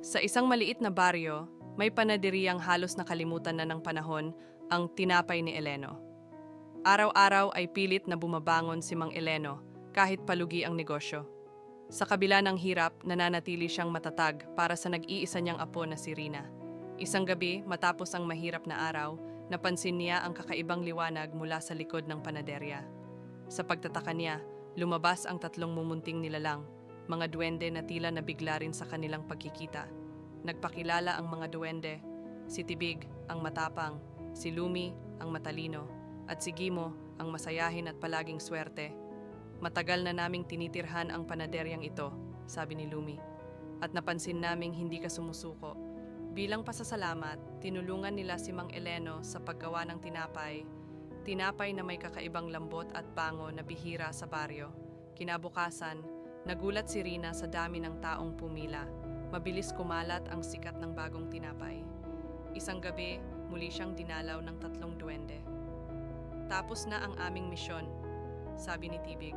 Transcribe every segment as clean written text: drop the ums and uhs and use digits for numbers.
Sa isang maliit na baryo, may panaderiyang halos nakalimutan na ng panahon ang tinapay ni Eleno. Araw-araw ay pilit na bumabangon si Mang Eleno kahit palugi ang negosyo. Sa kabila ng hirap, nananatili siyang matatag para sa nag-iisa niyang apo na si Rina. Isang gabi, matapos ang mahirap na araw, napansin niya ang kakaibang liwanag mula sa likod ng panaderya. Sa pagtataka niya, lumabas ang tatlong mumunting nilalang, mga duwende na tila nabigla rin sa kanilang pagkikita. Nagpakilala ang mga duwende, si Tibig, ang matapang, si Lumi, ang matalino, at si Gimo, ang masayahin at palaging swerte. Matagal na naming tinitirhan ang panaderyang ito, sabi ni Lumi, at napansin naming hindi ka sumusuko. Bilang pasasalamat, tinulungan nila si Mang Eleno sa paggawa ng tinapay na may kakaibang lambot at bango na bihira sa baryo. Kinabukasan, nagulat si Rina sa dami ng taong pumila. Mabilis kumalat ang sikat ng bagong tinapay. Isang gabi, muli siyang dinalaw ng tatlong duwende. Tapos na ang aming misyon, sabi ni Tibig.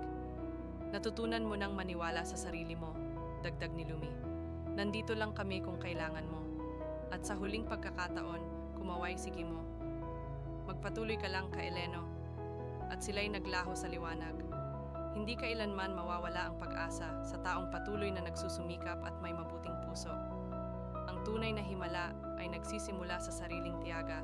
Natutunan mo nang maniwala sa sarili mo, dagdag ni Lumi. Nandito lang kami kung kailangan mo. At sa huling pagkakataon, kumaway si Gimo. Magpatuloy ka lang ka Eleno. At sila'y naglaho sa liwanag. Hindi kailanman mawawala ang pag-asa sa taong patuloy na nagsusumikap at may mabuting puso. Ang tunay na himala ay nagsisimula sa sariling tiyaga